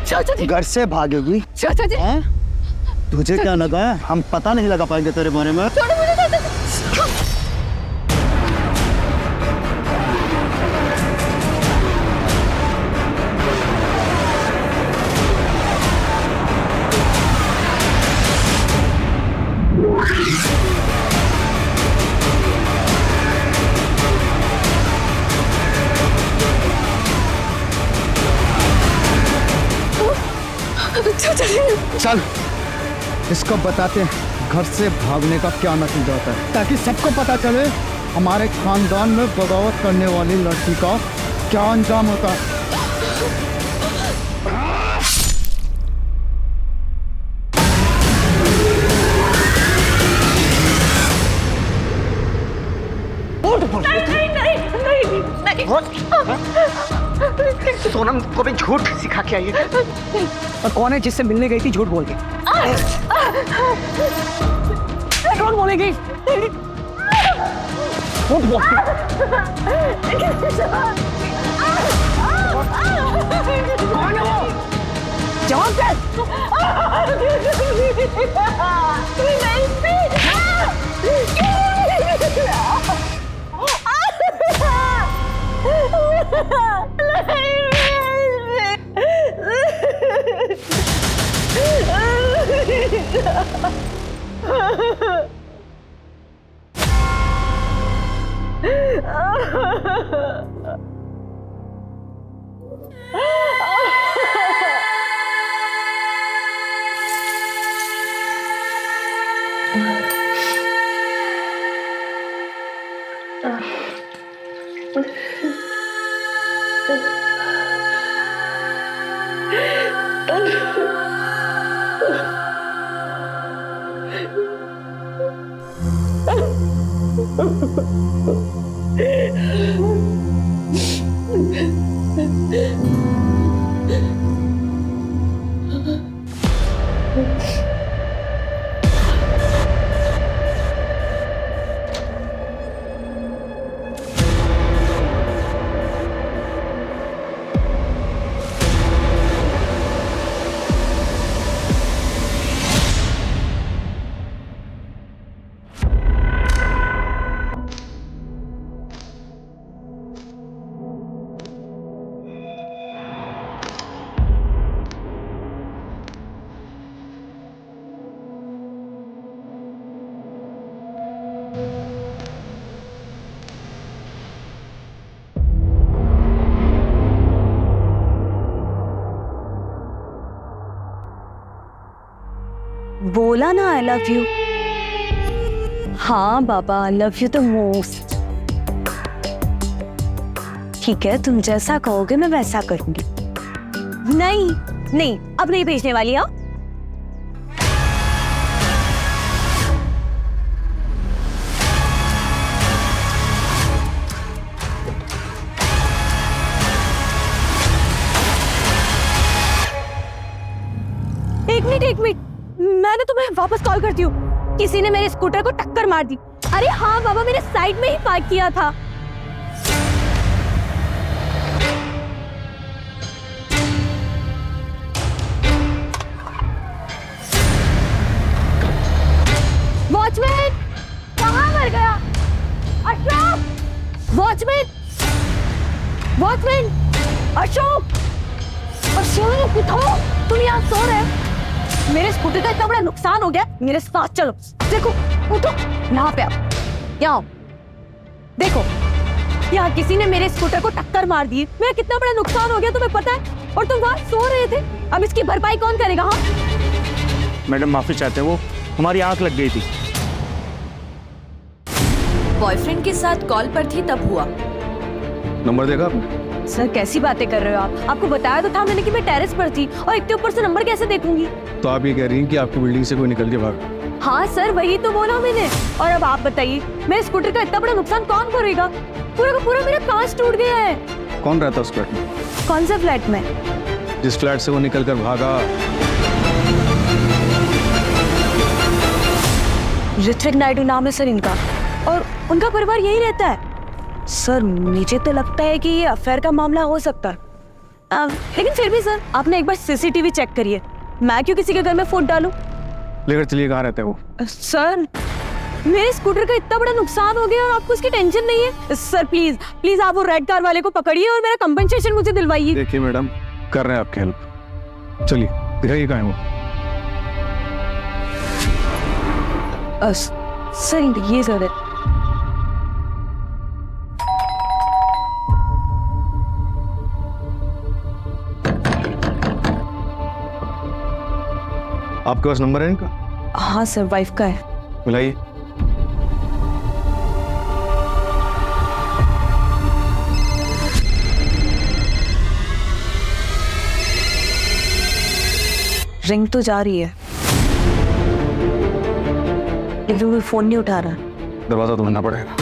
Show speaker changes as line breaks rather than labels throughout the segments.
चाचा जी
घर से भागेगी?
चाचा जी
हैं? तुझे क्या लगा है हम पता नहीं लगा पाएंगे तेरे बारे में?
छोड़ो मुझे चाचा जी। चाचा जी
चल इसको बताते हैं घर से भागने का क्या नतीजा होता है, ताकि सबको पता चले हमारे खानदान में बगावत करने वाली लड़की का क्या अंजाम होता है।
सोनम को भी झूठ सिखा के आई है।
और कौन है जिससे मिलने गई थी झूठ बोल के? कौन बोलेगी? झूठ बोल कौन है वो? जवाब दे।
बोला ना आई लव यू। हाँ बाबा I love you the most. ठीक है तुम जैसा कहोगे मैं वैसा करूंगी। नहीं नहीं अब नहीं भेजने वाली। हाँ एक मिनट मैंने तुम्हें वापस कॉल करती हूँ। किसी ने मेरे स्कूटर को टक्कर मार दी। अरे हाँ बाबा मैंने साइड में ही पार्क किया था। वॉचमैन कहाँ मर गया? अशोक वॉचमैन वॉचमैन अशोक अशोक उठो। तुम यहाँ सो रहे हो? मेरे स्कूटर का इतना बड़ा नुकसान हो गया। मेरे साथ चलो। देखो उठो यहाँ पे आओ। यहाँ देखो यहाँ किसी ने मेरे स्कूटर को टक्कर मार दी। मेरा कितना बड़ा नुकसान हो गया तुम्हें पता है? और तुम वहाँ सो रहे थे। अब इसकी भरपाई कौन करेगा? हाँ
मैडम माफी चाहते हैं, वो हमारी आंख लग गई थी।
बॉयफ्रेंड के साथ कॉल पर थी तब हुआ।
नंबर देखा आपने?
सर कैसी बातें कर रहे हो आप? आपको बताया तो था मैंने कि मैं टेरेस पर थी और इतने ऊपर से नंबर कैसे देखूंगी?
तो आप ये कह रही हैं कि आपकी बिल्डिंग से कोई निकल के भागा?
हाँ सर वही तो बोला मैंने। और अब आप बताइए मेरे स्कूटर का इतना बड़ा नुकसान कौन करेगा? पूरा का पूरा मेरा कांच टूट गया है।
कौन रहता है उस फ्लैट में?
कौन सा फ्लैट में?
जिस फ्लैट से वो निकल कर भागा।
ऋत्विक नायडू नाम है सर इनका और उनका परिवार यही रहता है। सर मुझे तो लगता है कि ये अफेयर का मामला हो सकता है। लेकिन फिर भी सर आपने एक बार सीसीटीवी चेक करिए। मैं क्यों किसी के घर में फुट डालूं?
लेकर चलिए, कहाँ रहते हैं वो?
सर मेरे स्कूटर का इतना बड़ा नुकसान हो गया और आपको इसकी टेंशन नहीं है। सर प्लीज प्लीज आप वो रेड कार वाले को पकड़िए और मेरा कंपनसेशन मुझे दिलवाइए।
देखिए मैडम, कर रहे हैं आपकी हेल्प। चलिए दिखाइए कहाँ है वो।
सर ये सर है।
आपके पास नंबर है इनका?
हाँ सर, वाइफ का है।
मिलाइए।
रिंग तो जा रही है लेकिन वो फोन नहीं उठा रहा।
दरवाजा तो बंदना पड़ेगा।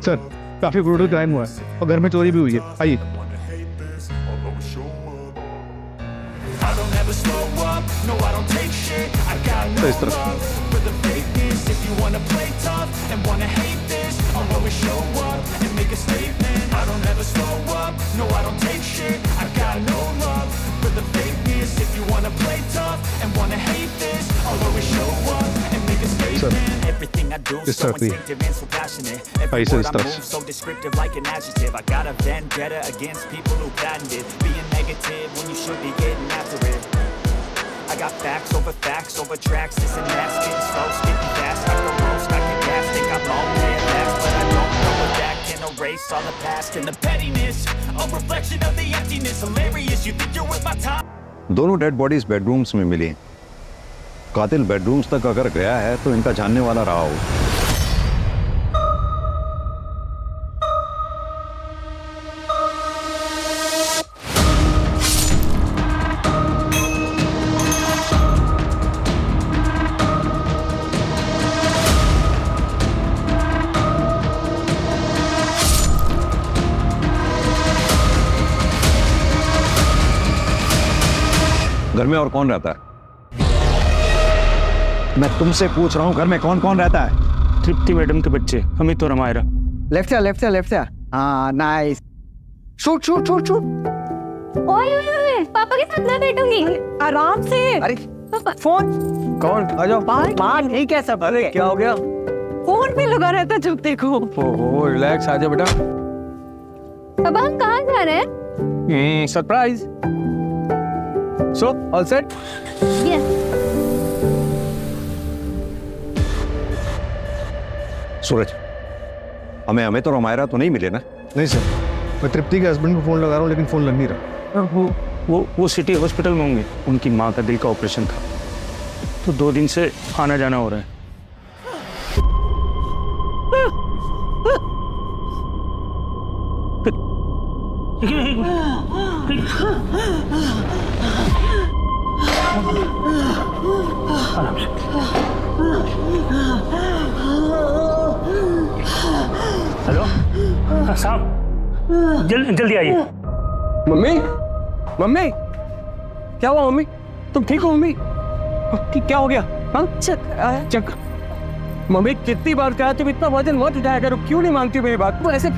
सर, काफी ब्रूटल क्राइम हुआ है और घर में चोरी भी हुई है। आइए। तो इस तरफ। इस तरफ भी। आइए सर, इस तरफ।
I got facts over tracks, this and that, spitting slow, spitting fast, I go roast, I get gas, think I'm all dead last, but I don't know if that can erase all the past and the pettiness, a reflection of the emptiness, hilarious, you think you're worth my time.
दोनों dead bodies bedrooms में मिली। कातिल bedrooms तक अगर गया है तो इनका जानने वाला रहा हो। घर में और कौन रहता है? मैं तुमसे पूछ रहा हूँ, घर में कौन कौन रहता है?
तृप्ति मैडम के बच्चे अमित और हमारा।
लेफ्ट से। हाँ नाइस। शूट।
ओए पापा के साथ मैं बैठूंगी आराम से।
अरे
पापा
फोन
कौन? आ जाओ।
मान नहीं क्या सब? अरे क्या हो गया?
फोन पे लगा रहता जब देखो।
ओहो, रिलैक्स, आ जाओ बेटा।
पापा हम कहाँ जा रहे हैं?
Surprise. So all set?
Yes.
Suraj, हमें अमित और हमारा तो नहीं मिले ना?
नहीं सर, मैं तृप्ति के हस्बैंड को फोन लगा रहा हूँ लेकिन फोन लग नहीं रहा।
वो सिटी हॉस्पिटल में होंगे। उनकी माँ का दिल का ऑपरेशन था तो 2 दिन से आना जाना हो रहा है। हेलो साहब, जल्दी आइए।
मम्मी क्या हुआ? मम्मी तुम ठीक हो? मम्मी क्या हो गया? हाँ चक्कर। मम्मी कितनी बार कहा तुम इतना वजन मत उठाया करो, क्यों नहीं मानती मेरी बात? वो ऐसे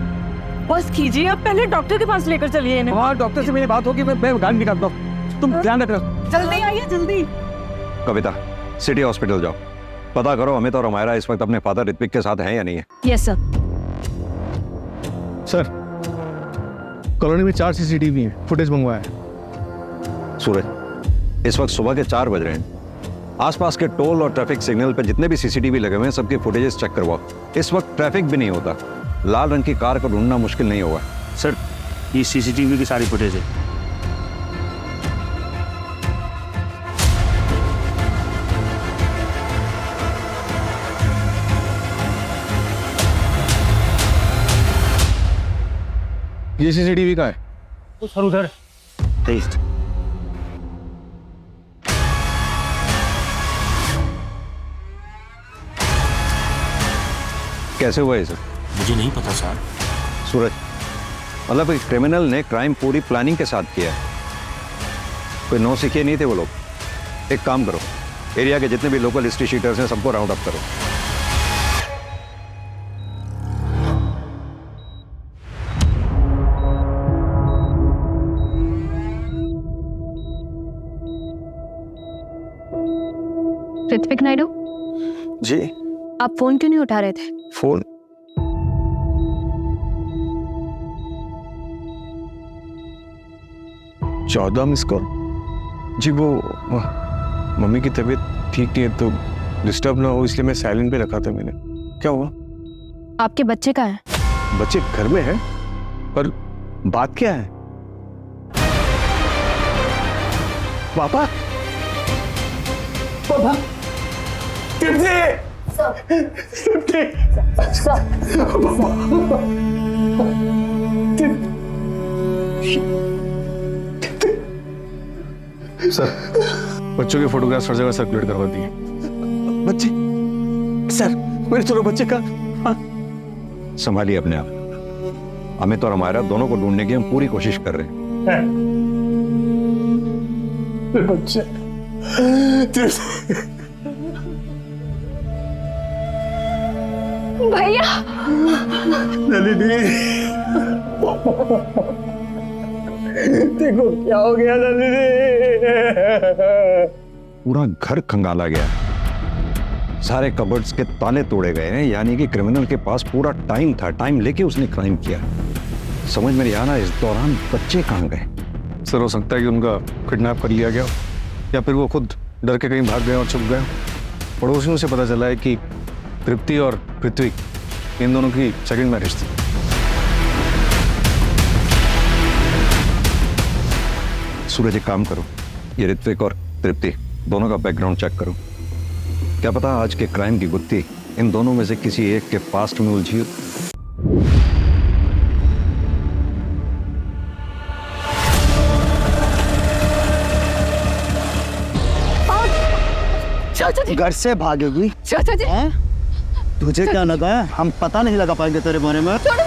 बस कीजिए, आप पहले डॉक्टर के पास लेकर चलिए इन्हें।
हाँ डॉक्टर से मेरी बात होगी, मैं गाड़ी निकालता हूँ, तुम ध्यान रखना।
जल्दी आइए जल्दी।
कविता, सिटी हॉस्पिटल जाओ, पता करो अमित और हमारा इस वक्त अपने फादर ऋत्विक के साथ हैं या नहीं है।
Yes sir.
सर, कॉलोनी में 4 CCTV हैं, फुटेज मंगवाया है।
सूरज, इस वक्त सुबह के 4 बज रहे हैं। आसपास के टोल और ट्रैफिक सिग्नल पे जितने भी CCTV लगे हुए हैं सबके फुटेजेस चेक करवाओ। इस वक्त ट्रैफिक भी नहीं होता, लाल रंग की कार को ढूंढना मुश्किल नहीं होगा।
सर, ये CCTV की सारी फुटेज है।
ये CCTV का है।
वो सर उधर। तेज।
कैसे हुआ ये सब?
मुझे नहीं पता सर।
सूरज, मतलब एक क्रिमिनल ने क्राइम पूरी प्लानिंग के साथ किया है। कोई नौ सीखे नहीं थे वो लोग। एक काम करो, एरिया के जितने भी लोकल हिस्ट्री शीटर्स हैं सबको राउंड अप करो।
ऋत्विक नायडू,
जी
आप फोन क्यों नहीं उठा रहे थे?
फोन? चौदह मिस कॉल? जी वो मम्मी की तबीयत ठीक नहीं है तो डिस्टर्ब ना हो इसलिए मैं साइलेंट पे रखा था मैंने। क्या हुआ?
आपके बच्चे का है?
बच्चे घर में हैं, पर बात क्या है? पापा? पापा? सर, बच्चों के फोटोग्राफ्स हर जगह सर्कुलेट करवा दिए।
बच्चे? सर, मेरे दोनों बच्चे का?
संभालिए अपने आप। अमित और हमारा दोनों को ढूंढने की हम पूरी कोशिश कर रहे हैं।
बच्चे
भैया,
नलिनी, देखो क्या हो गया नलिनी।
पूरा घर खंगाला गया, सारे कबर्ड्स के ताले तोड़े गए हैं। यानी कि क्रिमिनल के पास पूरा टाइम था, टाइम लेके उसने क्राइम किया। समझ में नहीं आ रहा इस दौरान बच्चे कहाँ गए।
सर, हो सकता है कि उनका किडनैप कर लिया गया या फिर वो खुद डर के कहीं भाग गए और छुप गए। पड़ोसियों से पता चला है कि तृप्ति और पृथ्वी, इन दोनों की सेकंड मैरिज थी।
सूरज, एक काम करो, ये ऋत्विक और तृप्ति दोनों का बैकग्राउंड चेक करो। क्या पता आज के क्राइम की गुत्थी इन दोनों में से किसी एक के पास्ट में उलझी हो।
चाचा जी,
घर से भागेगी?
चाचा जी,
तुझे क्या लगा है हम पता नहीं लगा पाएंगे तेरे बारे में?
छोड़ो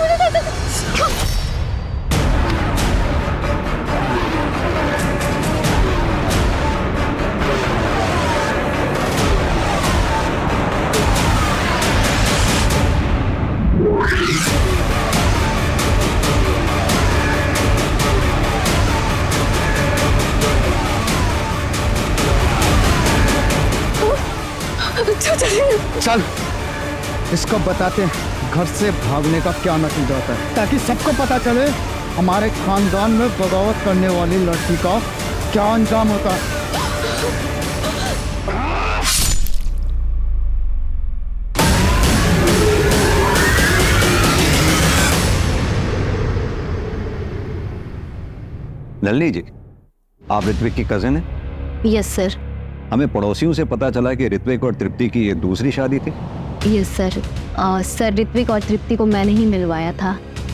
मुझे चाचा जी।
चल, इसको बताते हैं घर से भागने का क्या नतीजा होता है, ताकि सबको पता चले हमारे खानदान में बगावत करने वाली लड़की का क्या अंजाम होता है।
नलिनी जी, आप ऋत्विक की कजिन हैं?
Yes sir.
हमें पड़ोसियों से पता चला कि ऋत्विक और तृप्ति की ये दूसरी शादी थी।
Yes sir. सर, ऋत्विक और तृप्ति को मैंने ही मिलवाया था।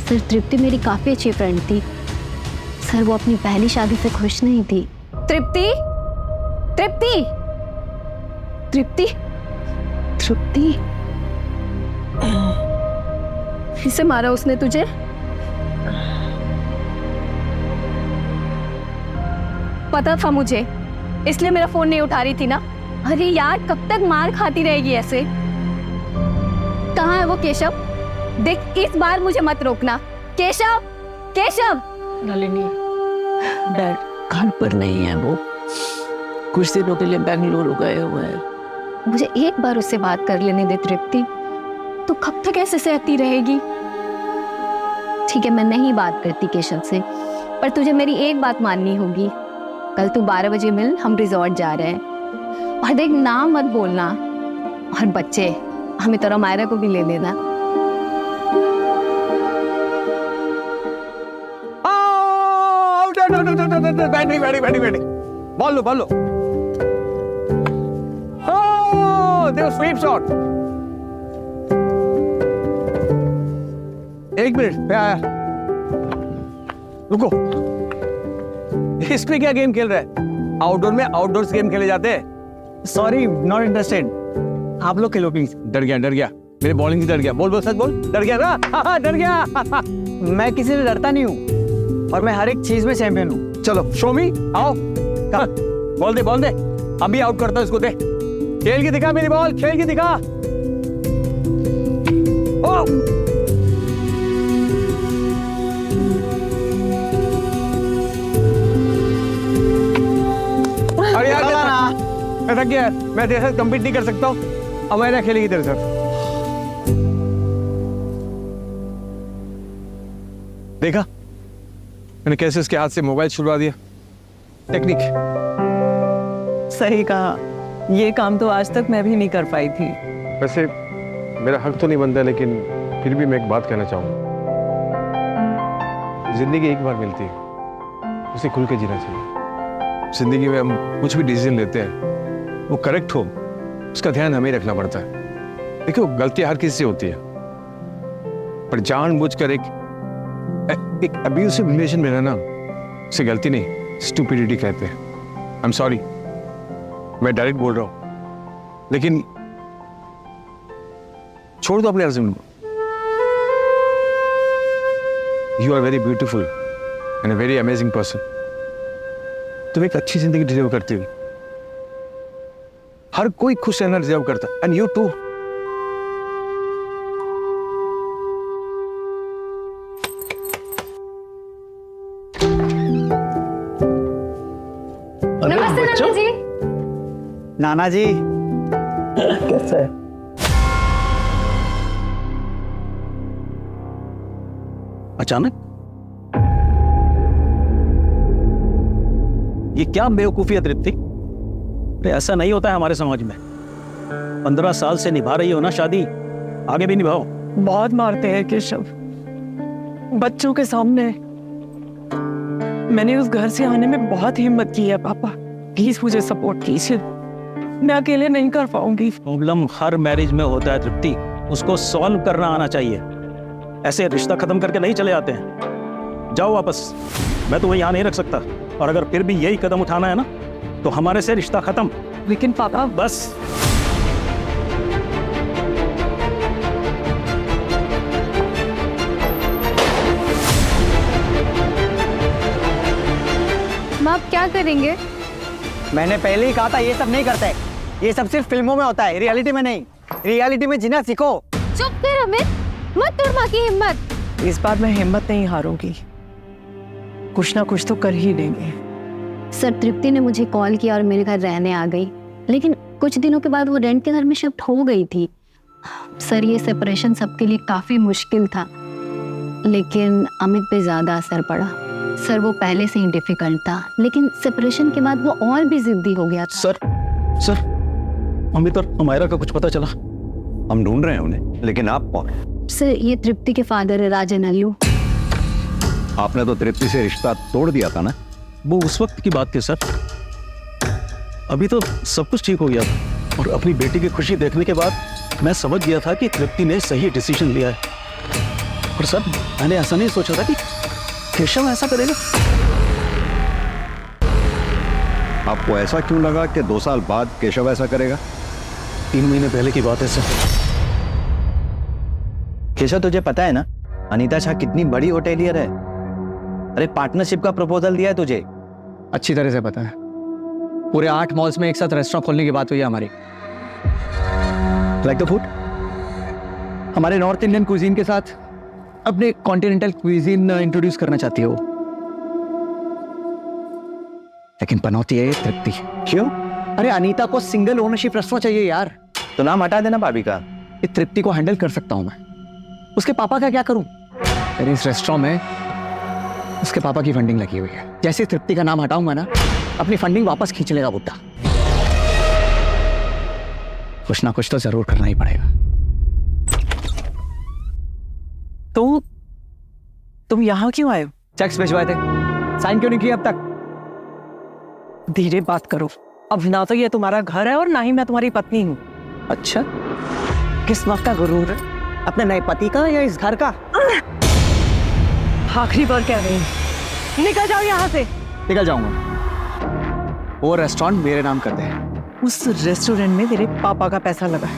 सर, तृप्ति मेरी काफ़ी अच्छी फ्रेंड थी। सर, वो अपनी पहली शादी से खुश नहीं थी। तृप्ति, तृप्ति, तृप्ति, तृप्ति, फिर से मारा उसने तुझे? पता था मुझे, इसलिए मेरा फोन नहीं उठा रही थी ना। अरे यार, कब तक मार खाती रहेगी ऐसे? कहाँ है वो केशव? देख, इस बार मुझे मत रोकना। केशव, केशव।
नलिनी, डैड घर पर नहीं है, वो कुछ दिनों के लिए बेंगलुरु गए हुए हैं।
मुझे एक बार उससे बात कर लेने दे तृप्ति। तू कब तक ऐसे सहती रहेगी? ठीक है, मैं नहीं बात करती केशव से, पर तुझे मेरी एक बात माननी होगी। कल तू 12 बजे मिल, हम रिजॉर्ट जा रहे हैं। और देख, नाम मत बोलना। और बच्चे, हमें तो मायरा को भी ले लेना।
बैठी बोल लो। देखो स्वीप शॉट। एक मिनट, मैं आया। रुको, इसमें क्या गेम खेल रहा है? आउटडोर में आउटडोर्स गेम खेले जाते हैं।
Sorry, not interested. आप लोग खेलो प्लीज।
डर गया। मेरे बॉलिंग से डर गया? बोल बोल, सच बोल, डर गया ना? हाँ, डर गया।
मैं किसी से डरता नहीं हूँ और मैं हर एक चीज में चैंपियन हूँ।
चलो शोमी आओ, बॉल दे, अभी आउट करता हूं इसको, दे, खेल के दिखा मेरी बॉल, खेल के दिखा। ओ! अरे यार मैं थक गया, मैं तेरे साथ कम्पीट नहीं कर सकता हूँ, अब मैं खेलेगी तेरे साथ। देखा मैंने कैसे उसके हाथ से मोबाइल छुड़वा दिया? टेक्निक।
सही कहा, ये काम तो आज तक मैं भी नहीं कर पाई थी।
वैसे मेरा हक तो नहीं बनता, लेकिन फिर भी मैं एक बात कहना चाहूँगा। जिंदगी एक बार मिलती है, उसे खुल के जीना चाहिए। जिंदगी में हम कुछ भी डिसीजन लेते हैं, वो करेक्ट हो उसका ध्यान हमें रखना पड़ता है। देखो गलती हर किसी से होती है, पर जानबूझकर एक अब्यूसिव रिलेशन में रहना उसे गलती नहीं, स्टूपिडिटी कहते हैं। आई एम सॉरी, मैं डायरेक्ट बोल रहा हूं, लेकिन छोड़ दो अपने हस्बैंड को। You are very beautiful and a very amazing person. तुम एक अच्छी जिंदगी डिजर्व करती हो, हर कोई खुश रहना डिजर्व करता, एंड यू टू।
नमस्ते नाना जी।
नाना जी
कैसा है?
अचानक ये क्या बेवकूफी है तृप्ति? अरे ऐसा नहीं होता है हमारे समाज में। 15 साल से निभा रही हो ना शादी, आगे भी निभाओ।
बहुत मारते हैं केशव, बच्चों के सामने। मैंने उस घर से आने में बहुत हिम्मत की है पापा, प्लीज मुझे सपोर्ट कीजिए, मैं अकेले नहीं कर पाऊंगी।
प्रॉब्लम हर मैरिज में होता है तृप्ति, उसको सॉल्व करना आना चाहिए। ऐसे रिश्ता खत्म करके नहीं चले आते हैं। जाओ वापस, मैं तुम्हें यहाँ नहीं रख सकता, और अगर फिर भी यही कदम उठाना है ना तो हमारे से रिश्ता खत्म।
लेकिन पापा
बस
आप क्या करेंगे?
मैंने पहले ही कहा था ये सब नहीं करते, ये सब सिर्फ फिल्मों में होता है, रियलिटी में नहीं। रियलिटी में जीना सीखो।
चुप कर अमित, मत तोड़ माँ की हिम्मत।
इस बार मैं हिम्मत नहीं हारूंगी, कुछ ना कुछ तो कर ही देंगे।
सर तृप्ति ने मुझे कॉल किया और मेरे घर रहने आ गई, लेकिन कुछ दिनों के बाद वो रेंट के घर में शिफ्ट हो गई थी। सर ये सेपरेशन सबके लिए काफी मुश्किल था, लेकिन अमित पे ज्यादा असर पड़ा। सर वो पहले से ही डिफिकल्ट था, लेकिन सेपरेशन के बाद वो और भी जिद्दी हो गया था।
सर अमित और अमायरा का कुछ पता चला?
हम ढूंढ रहे हैं उन्हें, लेकिन आप कौन?
सर ये तृप्ति के फादर है, राजन अल्लू।
आपने तो तृप्ति से रिश्ता तोड़ दिया था ना?
वो उस वक्त की बात थी सर, अभी तो सब कुछ ठीक हो गया था। और अपनी बेटी की खुशी देखने के बाद मैं समझ गया था कि तृप्ति ने सही डिसीजन लिया है। और सर मैंने ऐसा नहीं सोचा था कि केशव ऐसा करेगा।
आपको ऐसा क्यों लगा कि 2 साल बाद केशव ऐसा करेगा?
3 महीने पहले की बात है सर।
केशव तुझे पता है ना अनीता शाह कितनी बड़ी होटेलियर है? अरे पार्टनरशिप का प्रपोजल दिया है तुझे।
अच्छी तरह से पता है, पूरे 8 मॉल्स में एक साथ रेस्टोरेंट खोलने की बात हुई है हमारी।
लाइक द फूड, हमारे नॉर्थ इंडियन क्विजीन के साथ अपने कॉन्टिनेंटल क्विजीन इंट्रोड्यूस करना चाहती है वो, लेकिन पनौती है तृप्ति।
क्यों?
अरे अनीता को सिंगल ओनरशिप रेस्टोरेंट चाहिए यार।
तो नाम हटा देना भाभी का।
ये तृप्ति को हैंडल कर सकता हूं मैं, उसके पापा का क्या करूं? तेरे इस रेस्टोरेंट में उसके पापा की फंडिंग लगी हुई है, जैसे तृप्ति का नाम हटाऊंगा ना अपनी फंडिंग वापस खींच लेगा बुड्ढा। कुछ ना कुछ तो जरूर करना ही पड़ेगा।
तो तुम यहाँ क्यों आए हो?
चेक्स भिजवाए थे, साइन क्यों नहीं किया अब तक?
धीरे बात करो, अब ना तो ये तुम्हारा घर है और ना ही मैं तुम्हारी पत्नी हूँ।
अच्छा, किस वक्त का गुरूर है, अपने नए पति का या इस घर का?
आखिरी बार कह रही हूँ, निकल जाओ यहाँ से।
निकल जाऊंगा, वो रेस्टोरेंट मेरे नाम करते हैं।
उस रेस्टोरेंट में तेरे पापा का पैसा लगा है,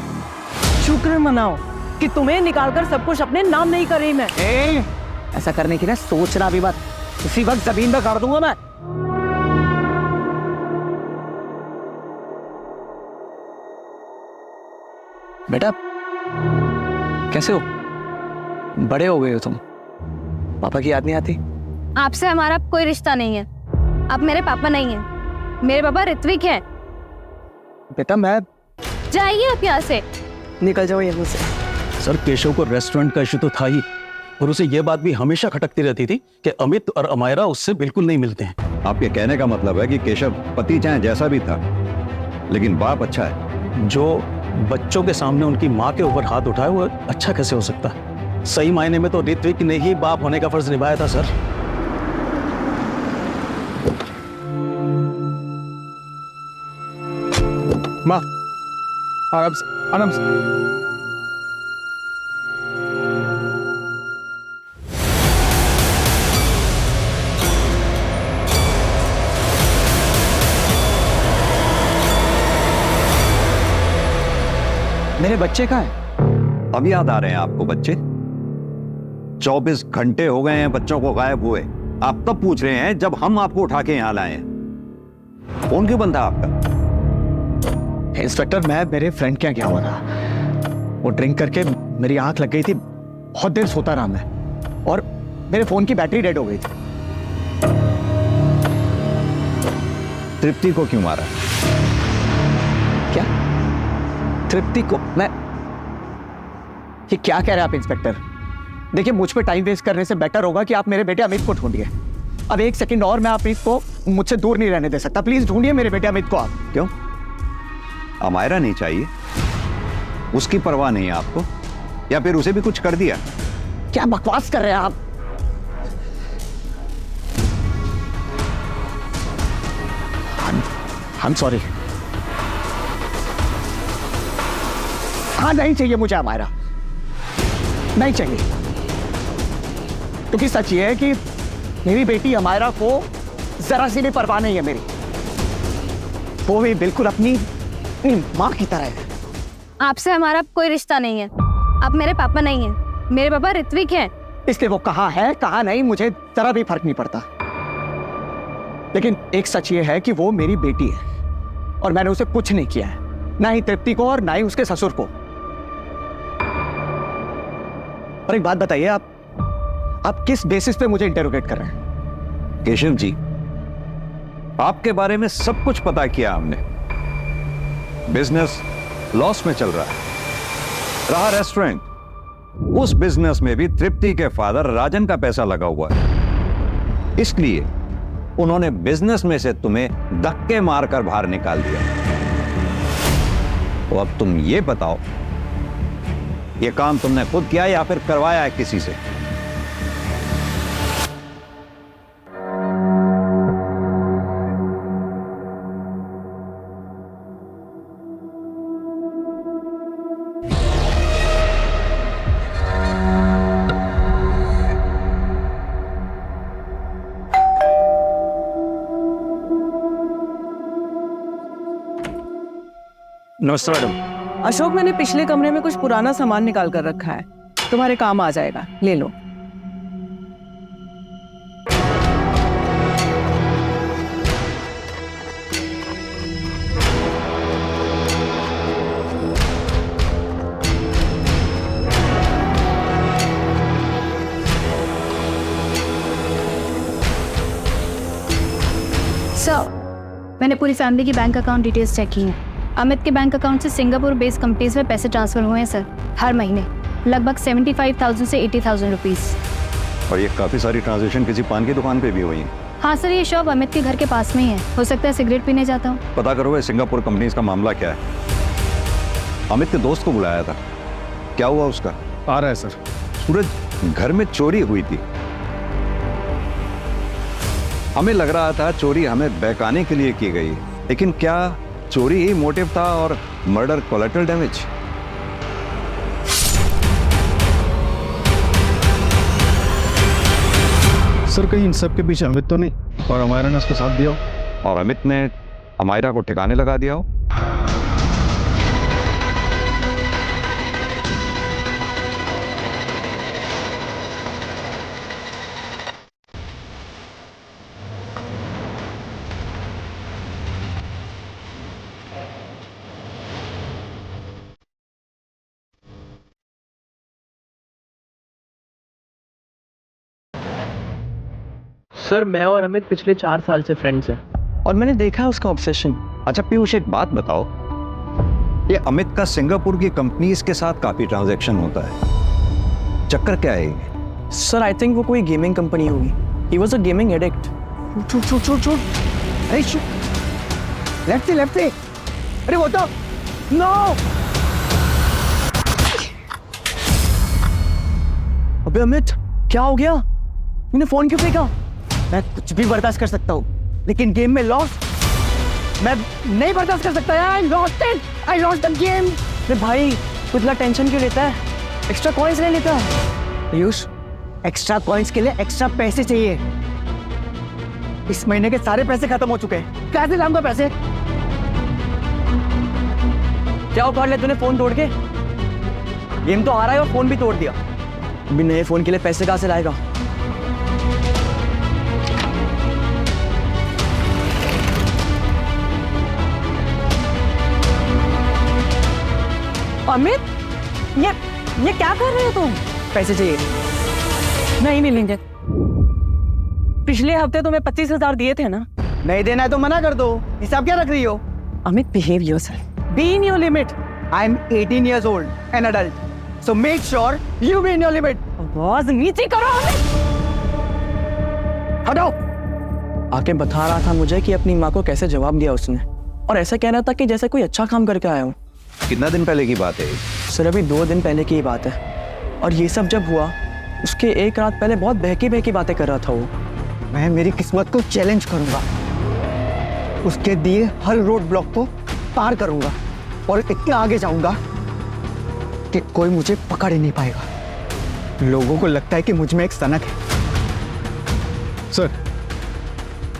शुक्र मनाओ कि तुम्हें निकालकर सब कुछ अपने नाम नहीं कर रही मैं।
ऐसा करने की ना सोचना भी मत, उसी वक्त जमीन में गाड़ दूंगा मैं। बेटा कैसे हो? बड़े हो गए हो तुम, पापा की याद नहीं आती?
आपसे हमारा कोई रिश्ता नहीं है, आप मेरे पापा नहीं हैं, मेरे पापा ऋत्विक हैं।
बेटा मैं,
जाइए आप यहाँ से।
निकल जाओ यहाँ से।
सर केशव को रेस्टोरेंट का इशू तो था ही, और उसे यह बात भी हमेशा खटकती रहती थी कि अमित और अमायरा उससे बिल्कुल नहीं मिलते हैं।
आपके कहने का मतलब है कि केशव पति चाहे जैसा भी था, लेकिन बाप अच्छा है।
जो बच्चों के सामने उनकी माँ के ऊपर हाथ उठाए वो अच्छा कैसे हो सकता है? सही मायने में तो ऋत्विक ने ही बाप होने का फर्ज निभाया था सर।
माँ आराम से, आराम से।
मेरे बच्चे कहाँ हैं?
अब याद आ रहे हैं आपको बच्चे? 24 घंटे हो गए हैं बच्चों को गायब हुए, आप तब पूछ रहे हैं जब हम आपको उठा के यहां लाए हैं। फोन क्यों बंद था आपका?
इंस्पेक्टर मैं मेरे फ्रेंड के यहाँ गया हुआ था, वो ड्रिंक करके मेरी आंख लग गई थी, बहुत देर सोता रहा मैं, और मेरे फोन की बैटरी डेड हो गई थी।
तृप्ति को क्यों मारा?
क्या तृप्ति को? मैं ये क्या कह रहे हैं आप इंस्पेक्टर? देखिए मुझ पे टाइम वेस्ट करने से बेटर होगा कि आप मेरे बेटे अमित को ढूंढिए। अब एक सेकंड और मैं अमित को मुझसे दूर नहीं रहने दे सकता, प्लीज ढूंढिए मेरे बेटे अमित को आप।
क्यों? अमायरा नहीं चाहिए? उसकी परवाह नहीं है आपको, या फिर उसे भी कुछ कर दिया?
क्या बकवास कर रहे हैं आप? I'm sorry। हाँ नहीं चाहिए मुझे अमायरा, नहीं चाहिए, क्योंकि सच ये है कि मेरी बेटी अमायरा को जरा सी भी परवाह नहीं है मेरी, वो भी बिल्कुल अपनी माँ की तरह है।
आपसे हमारा कोई रिश्ता नहीं है, आप मेरे पापा नहीं हैं, मेरे पापा ऋत्विक हैं।
इसलिए वो कहाँ है कहाँ नहीं मुझे जरा भी फर्क नहीं पड़ता, लेकिन एक सच ये है कि वो मेरी बेटी है और मैंने उसे कुछ नहीं किया है, ना ही तृप्ति को और ना ही उसके ससुर को। और एक बात बताइए, आप किस बेसिस पे मुझे इंटेरोगेट कर रहे हैं?
केशव जी, आपके बारे में सब कुछ पता किया हमने। बिजनेस लॉस में चल रहा है, रहा रेस्टोरेंट, उस बिजनेस में भी तृप्ति के फादर राजन का पैसा लगा हुआ है, इसलिए उन्होंने बिजनेस में से तुम्हें धक्के मारकर बाहर निकाल दिया। तो अब तुम ये बताओ, ये काम तुमने खुद किया या फिर करवाया है किसी से?
नमस्ते मैडम।
अशोक मैंने पिछले कमरे में कुछ पुराना सामान निकाल कर रखा है, तुम्हारे काम आ जाएगा, ले लो।
सर, मैंने पूरी फैमिली की बैंक अकाउंट डिटेल्स चेक की हैं। अमित के बैंक अकाउंट से सिंगापुर बेस्ड कंपनीज में पैसे ट्रांसफर हुए हैं सर, हर महीने लगभग 75,000 से 80,000 रुपीस।
और ये काफी सारी ट्रांजैक्शन किसी पान की दुकान पे भी हुई हैं।
हाँ सर, ये शॉप अमित के घर के पास में ही है, हो सकता है सिगरेट पीने जाता हूँ।
पता करो ये सिंगापुर कंपनीज का मामला क्या है। अमित के दोस्त को बुलाया था, क्या हुआ उसका?
आ रहा है सर।
सूरज, घर में चोरी हुई थी, हमें लग रहा था चोरी हमें बहकाने के लिए की गई, लेकिन क्या चोरी ही मोटिव था और मर्डर कोलैटरल डैमेज?
सर कहीं इन सब के पीछे अमित तो नहीं, और अमायरा ने उसका साथ दिया हो?
और अमित ने अमायरा को ठिकाने लगा दिया हो?
सर मैं और अमित पिछले 4 साल से फ्रेंड्स हैं और मैंने देखा है उसका ऑब्सेशन।
अच्छा पीयूष, एक बात बताओ, ये अमित का सिंगापुर की कंपनीज के साथ काफी ट्रांजैक्शन होता है, चक्कर क्या है ये?
सर आई थिंक वो कोई गेमिंग कंपनी होगी। He was a gaming addict.
छूट अरे लेफ्ट से अरे वो तो नो। अबे अमित क्या हो गया? तूने फोन क्यों फेंका? मैं कुछ भी बर्दाश्त कर सकता हूँ लेकिन गेम में लॉस मैं नहीं बर्दाश्त कर सकता यार। I lost the game. अरे भाई तू इतना टेंशन क्यों लेता है? एक्स्ट्रा कॉइंस ले लेता है। पीयूष एक्स्ट्रा कॉइंस के लिए एक्स्ट्रा पैसे चाहिए। इस महीने के सारे पैसे खत्म हो चुके हैं, कैसे लाऊंगा पैसे? क्या उखाड़ लिया तूने फोन तोड़ के? गेम तो आ रहा है और फोन भी तोड़ दिया। अभी नए फोन के लिए पैसे कहां से लाएगा? अमित ये क्या कर रहे हो तुम? पैसे चाहिए। नहीं मिलेंगे। पिछले हफ्ते तुम्हें 25,000 दिए थे ना? नहीं देना है तो मना कर दो। हिसाब क्या रख रही हो? Amit behave yourself. Be in your limit. I am 18 years old, an adult. So make sure you be in your limit. आवाज नीचे करो अमित। हटो। आके बता रहा था मुझे कि अपनी माँ को कैसे जवाब दिया उसने, और ऐसा कह रहा था कि जैसे कोई अच्छा काम करके आया हूँ।
कितना दिन पहले की बात है?
सर अभी 2 दिन पहले की ही बात है। और ये सब जब हुआ उसके एक रात पहले बहुत बहकी बातें कर रहा था वो। मैं मेरी किस्मत को चैलेंज करूंगा, उसके दिए हर रोड ब्लॉक को पार करूंगा और इतने आगे जाऊंगा कि कोई मुझे पकड़ ही नहीं पाएगा। लोगों को लगता है कि मुझ में एक सनक है।
सर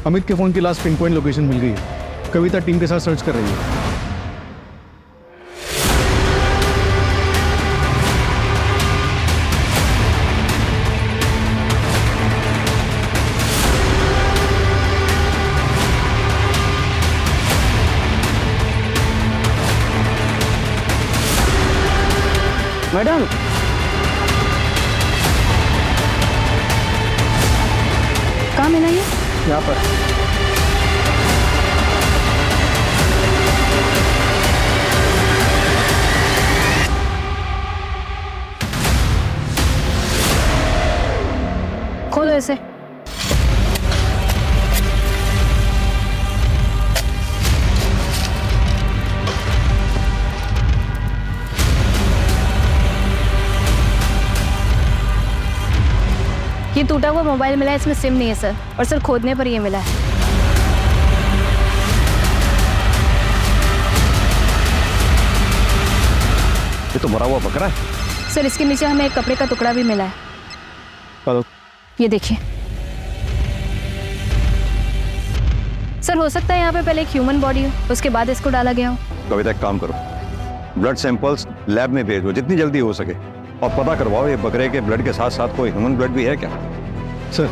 अमित के फोन की लास्ट पिन पॉइंट लोकेशन मिल गई है। कविता टीम के साथ सर्च कर रही है।
मैडम
कहाँ मिला ये?
यहाँ पर।
खोलो इसे। ये टूटा हुआ मोबाइल मिला है, इसमें सिम नहीं है सर, और सर खोदने पर ये मिला है।
ये तो मरा हुआ बकरा है।
सर इसके नीचे हमें एक कपड़े का टुकड़ा भी मिला है।
हेलो।
ये देखिए सर, हो सकता है यहाँ पे पहले एक ह्यूमन बॉडी हो, उसके बाद इसको डाला गया हो।
कविता एक काम करो, ब्लड सैंपल्स लैब में भेज दो जितनी जल्दी हो सके, और पता करवाओ ये बकरे के ब्लड के साथ साथ कोई ह्यूमन ब्लड भी है क्या?
सर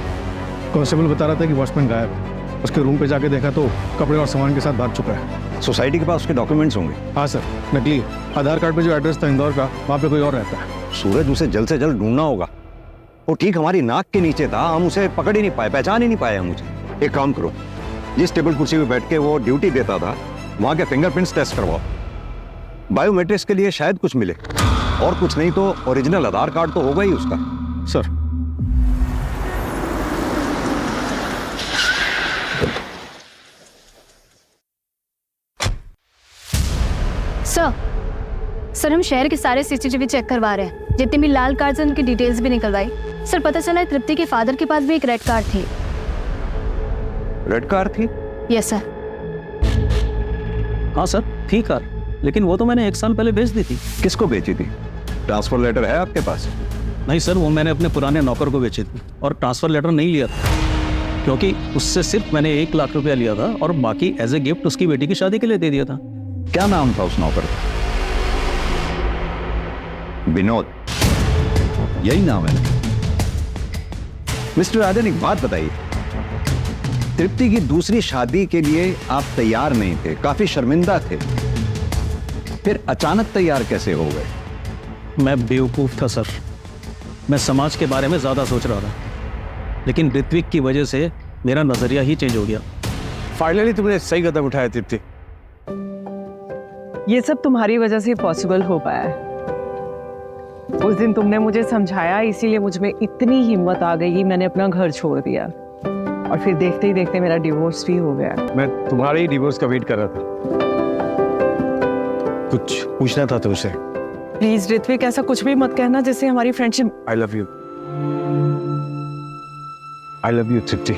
कांस्टेबल बता रहा था कि वॉचमैन गायब है। उसके रूम पे जाके देखा तो कपड़े और सामान के साथ भाग चुका है।
सोसाइटी के पास उसके डॉक्यूमेंट्स होंगे?
हाँ सर, नकली। आधार कार्ड पे जो एड्रेस था इंदौर का, वहाँ पे कोई और रहता है।
सूरज, उसे जल्द से जल्द ढूंढना होगा। वो ठीक हमारी नाक के नीचे था, हम उसे पकड़ ही नहीं पाए, पहचान ही नहीं पाए हम उसे। एक काम करो, जिस टेबल कुर्सी पे बैठ के वो ड्यूटी देता था वहाँ के फिंगरप्रिंट्स टेस्ट करवाओ। बायोमेट्रिक्स के लिए शायद कुछ मिले, और कुछ नहीं तो ओरिजिनल आधार कार्ड तो होगा ही उसका।
सर
सर हम शहर के सारे सीसीटीवी चेक करवा रहे हैं, जितनी भी लाल कार्ड से उनकी डिटेल्स भी निकलवाई। सर पता चला है तृप्ति के फादर के पास भी एक रेड कार्ड थी।
रेड कार थी?
Yes sir.
हाँ सर थी कार, लेकिन वो तो मैंने 1 साल पहले बेच दी थी।
किसको बेची थी? ट्रांसफर लेटर है आपके पास?
नहीं सर, वो मैंने अपने पुराने नौकर को बेची थी, और ट्रांसफर लेटर नहीं लिया था, क्योंकि उससे सिर्फ मैंने 1 लाख रुपया लिया था और बाकी एज ए गिफ्ट उसकी बेटी की शादी के लिए दे दिया था।
क्या नाम था उस नौकर का? विनोद, यही नाम है? मिस्टर राजन एक बात बताइए, तृप्ति की दूसरी शादी के लिए आप तैयार नहीं थे, काफी शर्मिंदा थे, फिर अचानक तैयार कैसे हो गए?
मैं बेवकूफ था सर, मैं समाज के बारे में ज्यादा सोच रहा था, लेकिन ऋत्विक की वजह से मेरा नजरिया ही चेंज हो गया।
फाइनली तुमने सही कदम उठाया तृप्ति।
ये सब तुम्हारी वजह से पॉसिबल हो पाया है। उस दिन तुमने मुझे समझाया, इसीलिए मुझ में इतनी हिम्मत आ गई कि मैंने अपना घर छोड़ दिया, और फिर देखते ही देखते मेरा डिवोर्स भी हो गया।
मैं तुम्हारे ही डिवोर्स का वेट कर रहा था। कुछ पूछना था तुमसे।
प्लीज ऋत्विक, ऐसा कुछ भी मत कहना जिससे हमारी friendship.
I love you. I love you Tripti.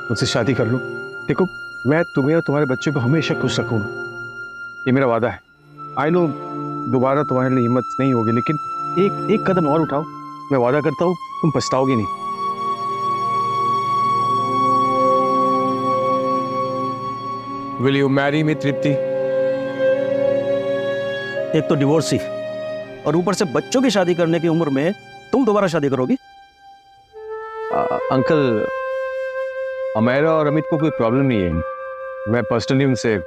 मुझसे शादी कर लो। देखो, मैं तुम्हें और तुम्हारे बच्चों को हमेशा खुश रखूंगा, ये मेरा वादा है। आई नो दोबारा तुम्हारे लिए हिम्मत नहीं होगी, लेकिन एक कदम और उठाओ। मैं वादा करता हूँ तुम पछताओगे नहीं। Will you marry me, तृप्ति?
एक तो डिवोर्स ही, और ऊपर से बच्चों की शादी करने की उम्र में तुम दोबारा शादी करोगी?
अंकल, अमेरा और अमित को कोई प्रॉब्लम नहीं है। मैं पर्सनली उनसे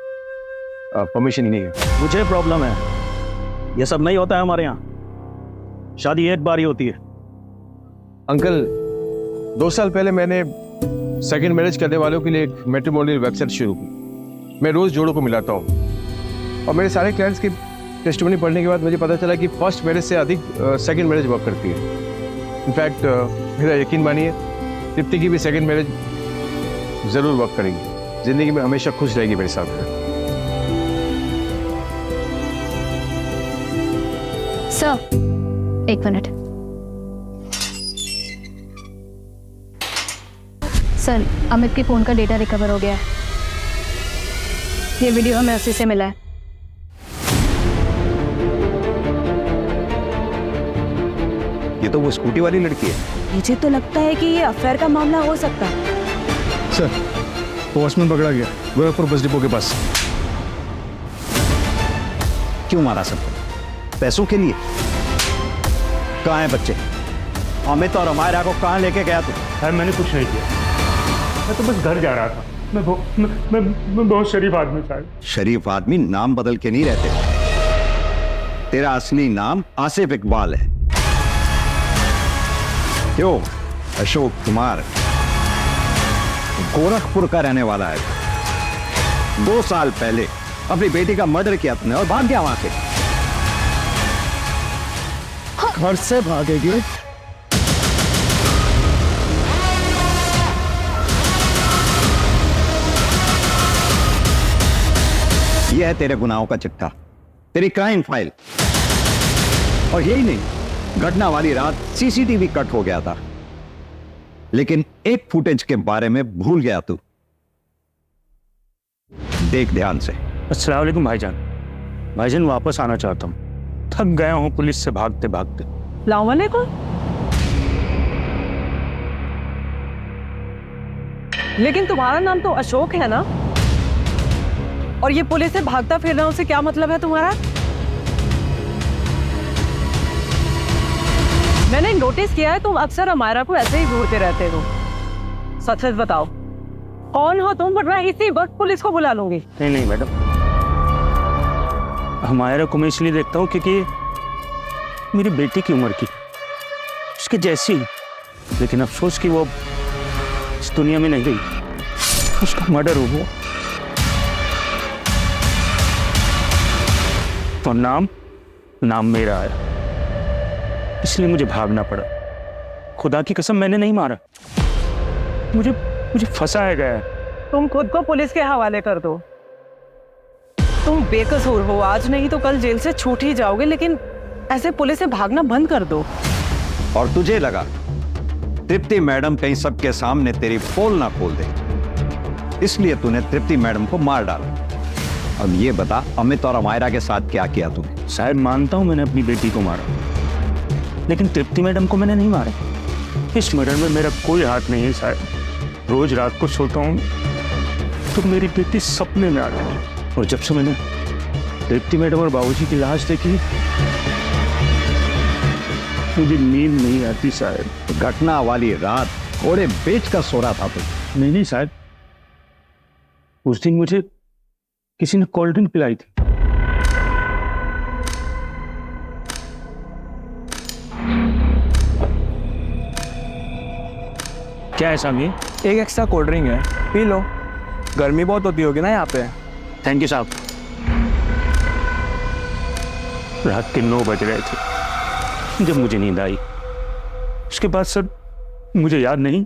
परमिशन ही नहीं है।
मुझे प्रॉब्लम है। ये सब नहीं होता है हमारे यहाँ। शादी एक बार ही होती है।
अंकल, 2 साल पहले मैंने सेकंड मैरिज करने वालों के लिए एक मैट्रिमोनियल वेबसाइट शुरू की। मैं रोज जोड़ों को मिलाता हूँ, और मेरे सारे क्लाइंट्स की टेस्टिमनी पढ़ने के बाद मुझे पता चला कि फर्स्ट मैरिज से अधिक सेकंड मैरिज वर्क करती है। इनफैक्ट मेरा यकीन मानिए, तृप्ति की भी सेकंड मैरिज जरूर वर्क करेगी। जिंदगी में हमेशा खुश रहेगी मेरे साथ।
Sir, 1 minute. सर, अमित के फोन का डेटा रिकवर हो गया है। ये वीडियो हमें उसी से मिला है।
ये तो वो स्कूटी वाली लड़की है।
मुझे तो लगता है कि ये अफेयर का मामला हो सकता है।
सर, वॉचमैन पकड़ा गया गोरखपुर बस डिपो के पास।
क्यों मारा सबको? पैसों के लिए? कहाँ है बच्चे? अमित और अमायरा को कहाँ लेके गया तू?
सर, मैंने कुछ नहीं किया। मैं तो बस घर जा रहा था। मैं बहुत शरीफ आदमी था।
शरीफ आदमी नाम बदल के नहीं रहते। तेरा असली नाम आसिफ इकबाल है। क्यों? अशोक कुमार गोरखपुर का रहने वाला है। 2 साल पहले अपनी बेटी का मर्डर किया तुमने और भाग गया वहां से।
घर से भागेगी?
यह है तेरे गुनाहों का चिट्ठा, तेरी क्राइम फाइल। और यही नहीं, घटना वाली रात सीसीटीवी कट हो गया था, लेकिन एक फुटेज के बारे में भूल गया तू। देख ध्यान से।
अस्सलाम वालेकुम भाईजान। भाईजान, वापस आना चाहता हूँ। थक गया हूँ पुलिस से भागते भागते।
अस्सलाम वालेकुम। लेकिन तुम्हारा नाम तो अशोक है ना? और ये पुलिस से भागता फिरना, उसे क्या मतलब है तुम्हारा? मैंने नोटिस किया है तुम अक्सर अमायरा को ऐसे ही घूरते रहते हो। सच सच बताओ, कौन हो तुम? वरना इसी वक्त पुलिस को बुला लूंगी।
नहीं मैडम, अमायरा को मैं इसलिए देखता हूँ क्योंकि मेरी बेटी की उम्र की, उसके जैसी। लेकिन अफसोस कि वो इस दुनिया में नहीं रही। उसका मर्डर हुआ। और नाम मेरा आया, इसलिए मुझे भागना पड़ा। खुदा की कसम, मैंने नहीं मारा। मुझे फंसाया गया है।
तुम खुद को पुलिस के हवाले कर दो। तुम बेकसूर हो, आज नहीं तो कल जेल से छूट ही जाओगे, लेकिन ऐसे पुलिस से भागना बंद कर दो।
और तुझे लगा तृप्ति मैडम कहीं सबके सामने तेरी पोल ना खोल दे, इसलिए तूने तृप्ति मैडम को मार डाला। अब ये बता, अमित और अमायरा के साथ क्या किया तूने?
शायद मानता हूं मैंने अपनी बेटी को मारा, लेकिन तृप्ति मैडम को मैंने नहीं मारा। इस मर्डर में मेरा कोई हाथ नहीं है। शायद रोज रात को सोता हूं तो मेरी बेटी सपने में आती है, और जब से मैंने तृप्ति मैडम और बाबूजी की लाश देखी, मुझे नींद नहीं आती। शायद
घटना वाली रात घोड़े बेच कर सो रहा था तू?
नहीं, शायद उस दिन मुझे किसी ने कोल्ड ड्रिंक पिलाई थी। क्या है सामी?
एक एक्स्ट्रा कोल्ड ड्रिंक है, पी लो। गर्मी बहुत होती होगी ना यहाँ पे।
थैंक यू साहब। रात के 9 बज रहे थे जब मुझे नींद आई। उसके बाद सर मुझे याद नहीं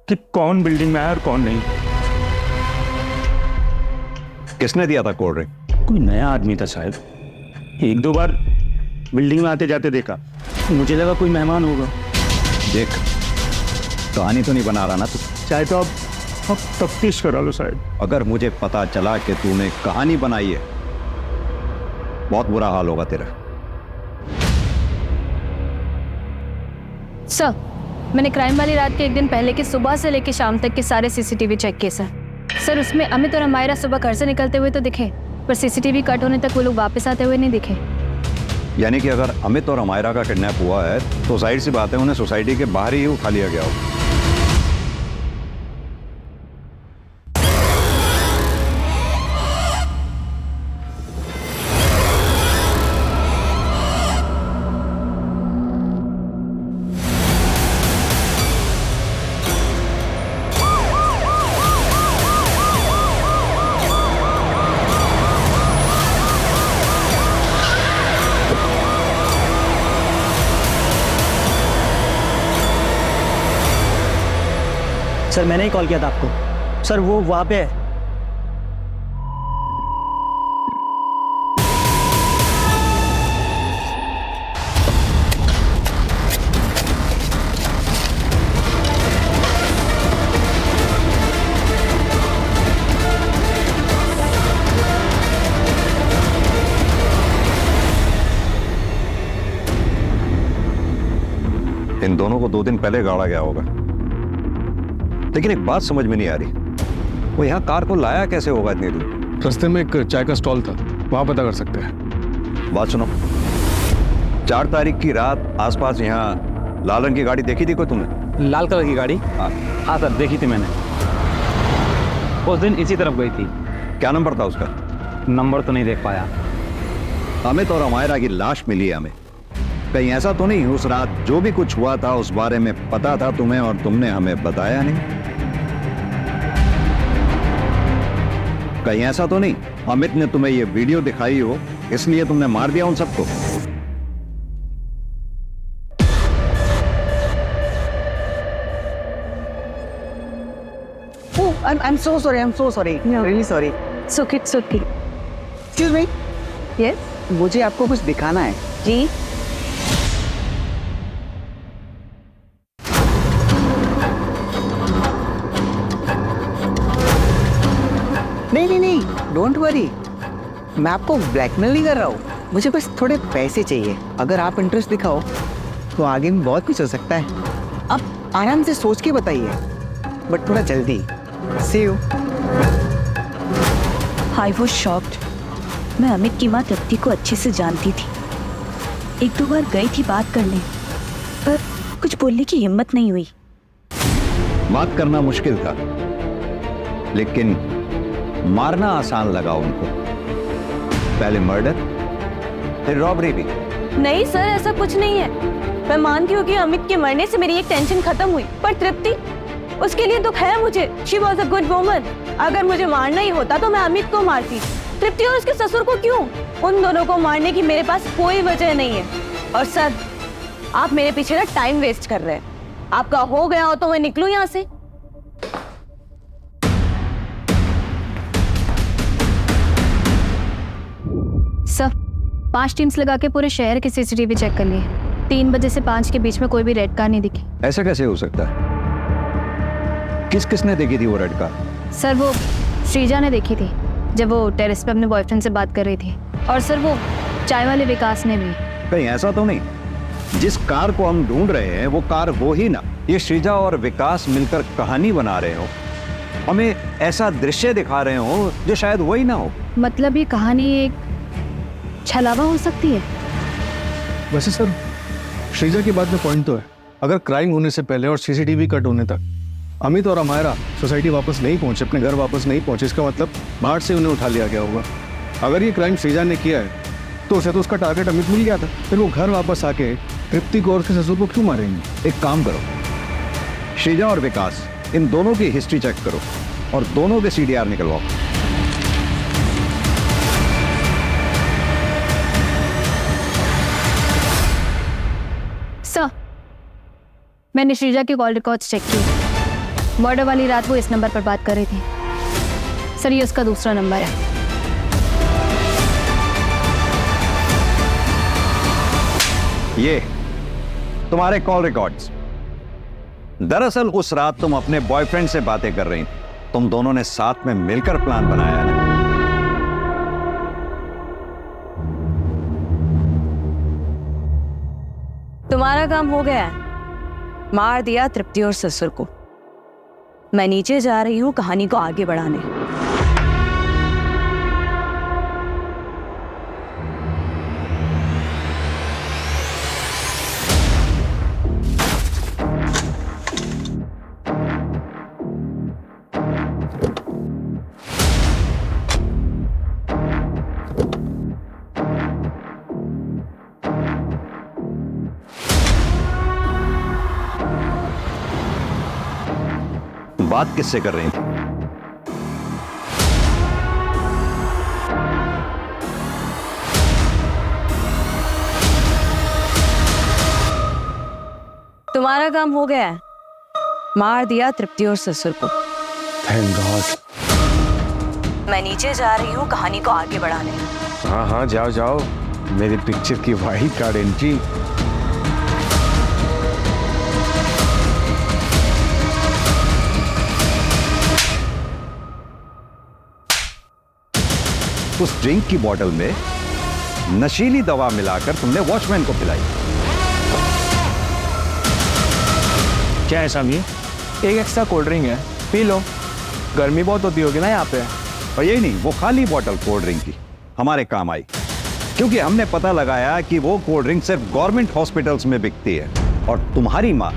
कि कौन बिल्डिंग में आया और कौन नहीं।
किसने दिया था कोल्ड ड्रिंक?
कोई नया आदमी था शायद। 1-2 बार बिल्डिंग में आते जाते देखा, मुझे लगा कोई मेहमान होगा।
देख, कहानी तो नहीं बना रहा ना तू?
चाहे तो अब तफ्तीश करा लो साहब।
अगर मुझे पता चला कि तूने कहानी बनाई है, बहुत बुरा हाल होगा तेरा।
सर, मैंने क्राइम वाली रात के 1 दिन पहले की सुबह से लेकर शाम तक के सारे सीसीटीवी चेक किए सर। उसमें अमित और अमायरा सुबह घर से निकलते हुए तो दिखे, पर सीसीटीवी कट होने तक वो लोग वापस आते हुए नहीं दिखे।
यानी कि अगर अमित और अमायरा का किडनैप हुआ है तो जाहिर सी बात है उन्हें सोसाइटी के बाहर ही उठा लिया गया होगा।
सर मैंने ही कॉल किया था आपको। सर वो वहाँ पे है।
इन दोनों को 2 दिन पहले गाड़ा गया होगा, लेकिन एक बात समझ में नहीं आ रही, वो यहाँ कार को लाया कैसे होगा इतनी दूर?
रास्ते में एक चाय का स्टॉल था, वहां पता कर सकते हैं।
बात सुनो, 4 तारीख की रात आसपास यहाँ लाल रंग की गाड़ी देखी थी कोई तुमने?
लाल कलर की गाड़ी? हाँ सर, देखी थी मैंने। उस दिन इसी तरफ गई थी।
क्या नंबर था उसका?
नंबर तो नहीं देख पाया।
अमित और अमायरा की लाश मिली है हमें। कहीं ऐसा तो नहीं उस रात जो भी कुछ हुआ था उस बारे में पता था तुम्हें और तुमने हमें बताया नहीं? कहीं ऐसा तो नहीं अमित ने तुम्हें ये वीडियो दिखाई हो इसलिए तुमने मार दिया उन सबको?
I'm so sorry. Really sorry.
It's okay.
Excuse me.
Yes?
मुझे आपको कुछ दिखाना है।
जी।
नहीं, डोंट वरी। मैं आपको ब्लैकमेल नहीं कर रहा हूँ, मुझे बस थोड़े पैसे चाहिए। अगर आप इंटरेस्ट दिखाओ तो आगे में बहुत कुछ हो सकता है। आप आराम से सोच के बताइए, बट थोड़ा जल्दी। See you.
I was shocked. मैं अमित की माँ तृप्ति को अच्छे से जानती थी। 1-2 बार गई थी बात करने, पर कुछ बोलने की हिम्मत नहीं हुई।
बात करना मुश्किल था, लेकिन मारना आसान लगा उनको। पहले मर्डर, फिर रॉबरी भी।
नहीं सर, ऐसा कुछ नहीं है। मैं मानती हूँ कि अमित के मरने से मेरी एक टेंशन खत्म हुई, पर तृप्ति, उसके लिए दुख है मुझे। She was a good woman. अगर मुझे मारना ही होता तो मैं अमित को मारती। तृप्ति और उसके ससुर को क्यों? उन दोनों को मारने की मेरे पास कोई वजह नहीं है। और सर, आप मेरे पीछे ना टाइम वेस्ट कर रहे हैं। आपका हो गया हो तो मैं निकलूं यहाँ से। सर, 5 टीम्स लगा के पूरे शहर के सीसीटीवी चेक कर लिए। 3 बजे से 5 के बीच में कोई भी रेड कार नहीं दिखी।
ऐसा कैसे हो सकता है? किसने देखी थी वो रेड कार?
सर, वो श्रीजा ने देखी थी जब वो टेरेस पे अपने बॉयफ्रेंड से बात कर रही थी। और सर, वो चाय वाले विकास ने भी।
कहीं ऐसा तो नहीं जिस कार को हम ढूंढ रहे हैं वो कार वो ही ना? ये श्रीजा और विकास मिलकर कहानी बना रहे हो, हमें ऐसा दृश्य दिखा रहे हो जो शायद वही ना हो।
मतलब ये कहानी एक छलावा हो सकती है।
वैसे सर, श्रीजा की बात में पॉइंट तो है। अगर क्राइम होने से पहले और सीसीटीवी कट होने तक अमित और अमायरा सोसाइटी वापस नहीं पहुंचे, अपने घर वापस नहीं पहुंचे, इसका मतलब बाहर से उन्हें उठा लिया गया होगा। अगर ये क्राइम श्रीजा ने किया है तो उसे तो उसका टारगेट अमित मिल गया था, फिर वो घर वापस आके तृप्ति को और उसके ससुर को क्यों मारेंगे?
एक काम करो, श्रीजा और विकास इन दोनों की हिस्ट्री चेक करो और दोनों के CDR निकलवाओ।
सर, मैंने श्रीजा के कॉल रिकॉर्ड्स चेक किए। मर्डर वाली रात वो इस नंबर पर बात कर रही थी। सर, ये उसका दूसरा नंबर है।
ये तुम्हारे कॉल रिकॉर्ड्स। दरअसल उस रात तुम अपने बॉयफ्रेंड से बातें कर रही थी। तुम दोनों ने साथ में मिलकर प्लान बनाया है ना?
तुम्हारा काम हो गया है। मार दिया तृप्ति और ससुर को। मैं नीचे जा रही हूँ कहानी को आगे बढ़ाने।
बात किससे कर रही थी?
तुम्हारा काम हो गया है। मार दिया तृप्ति और ससुर को।
Thank God.
मैं नीचे जा रही हूँ कहानी को आगे बढ़ाने।
हाँ हाँ, जाओ जाओ। मेरी पिक्चर की वाइड कार्ड एंट्री।
उस ड्रिंक की बोतल में नशीली दवा मिलाकर तुमने वॉचमैन को पिलाई।
क्या है साहब ये?
एक एक्स्ट्रा कोल्ड ड्रिंक है, पी लो। गर्मी बहुत होती होगी ना यहाँ पे।
और यही नहीं, वो खाली बोतल कोल्ड ड्रिंक की हमारे काम आई, क्योंकि हमने पता लगाया कि वो कोल्ड ड्रिंक सिर्फ गवर्नमेंट हॉस्पिटल्स में बिकती है और तुम्हारी माँ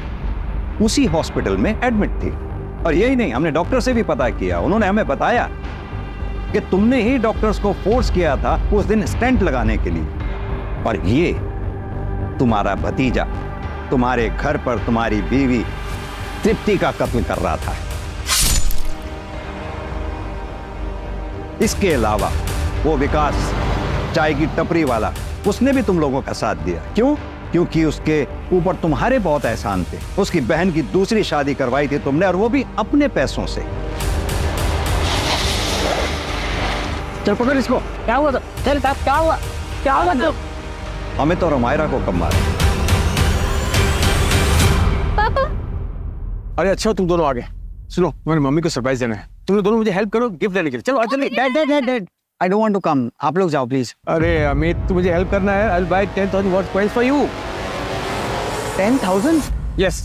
उसी हॉस्पिटल में एडमिट थी। और यही नहीं, हमने डॉक्टर से भी पता किया। उन्होंने हमें बताया कि तुमने ही डॉक्टर्स को फोर्स किया था उस दिन स्टेंट लगाने के लिए। और ये तुम्हारा भतीजा तुम्हारे घर पर तुम्हारी बीवी तृप्ति का कत्ल कर रहा था। इसके अलावा वो विकास चाय की टपरी वाला, उसने भी तुम लोगों का साथ दिया। क्यों? क्योंकि उसके ऊपर तुम्हारे बहुत एहसान थे। उसकी बहन की दूसरी शादी करवाई थी तुमने, और वो भी अपने पैसों से।
चल पकड़ इसको। क्या हुआ? चल साहब, क्या हुआ? क्या हुआ? तो
हमें तो रमायरा को कब मारा?
पापा।
अरे अच्छा तुम दोनों आ गए। सुनो, मेरी मम्मी को सरप्राइज देना है। तुम दोनों मुझे हेल्प करो गिफ्ट देने के लिए। चलो आज जल्दी। Dad I don't want to come. आप लोग जाओ प्लीज। अरे अमित, तू मुझे हेल्प करना है। I will buy 10,000 worth coins for you. 10,000? Yes.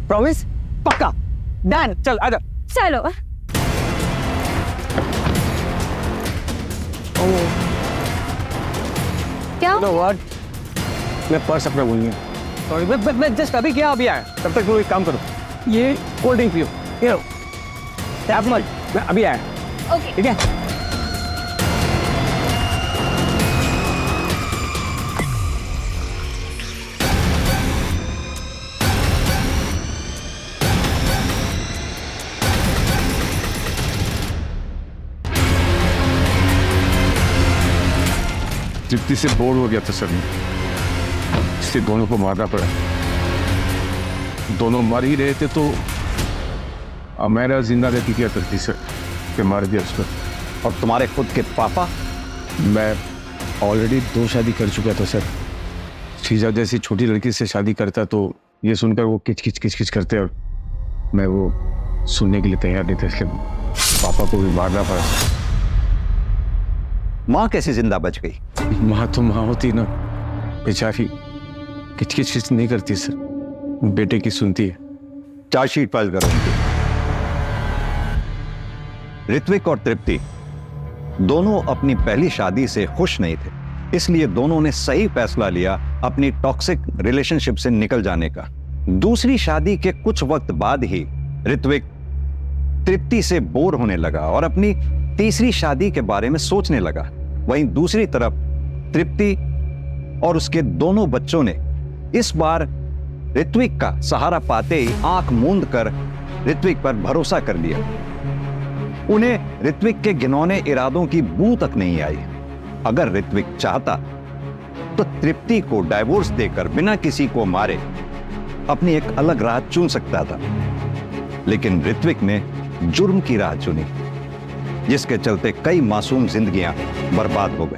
Promise? पक्का? डन। चल आजा।
चलो। क्या?
You know what? मैं पर्स अपना भूल गया। सॉरी, मैं जस्ट अभी क्या अभी आया। तब तक तुम एक काम करो, ये कोल्ड ड्रिंक पियो। ये लो। टैप मत, मैं अभी आया।
ओके।
ठीक है?
तृप्ति से बोर हो गया था सर, इसलिए दोनों को मारना पड़ा। दोनों मर ही रहे थे तो मेरा जिंदा रहती क्या करती सर, कि मार दिया उसको।
और तुम्हारे खुद के पापा?
मैं ऑलरेडी 2 शादी कर चुका था सर। शीजा जैसी छोटी लड़की से शादी करता तो ये सुनकर वो किच करते और मैं वो सुनने के लिए तैयार नहीं था, इसलिए पापा को भी मारना पड़ा।
माँ कैसे जिंदा बच गई?
माँ तो माँ होती ना, बेचारी किच नहीं करती सर, बेटे की सुनती है।
चार्जशीट फाइल करो उनकी। ऋत्विक और तृप्ति दोनों अपनी पहली शादी से खुश नहीं थे, इसलिए दोनों ने सही फैसला लिया अपनी टॉक्सिक रिलेशनशिप से निकल जाने का। दूसरी शादी के कुछ वक्त बाद ही ऋत्विक तृप्ति से बोर होने लगा और अपनी तीसरी शादी के बारे में सोचने लगा। वहीं दूसरी तरफ तृप्ति और उसके दोनों बच्चों ने इस बार ऋत्विक का सहारा पाते ही आंख मूंद कर ऋत्विक पर भरोसा कर लिया। उन्हें ऋत्विक के घिनौने इरादों की बू तक नहीं आई। अगर ऋत्विक चाहता तो तृप्ति को डाइवोर्स देकर बिना किसी को मारे अपनी एक अलग राह चुन सकता था, लेकिन ऋत्विक ने जुर्म की राह चुनी, जिसके चलते कई मासूम जिंदगियां बर्बाद हो गई।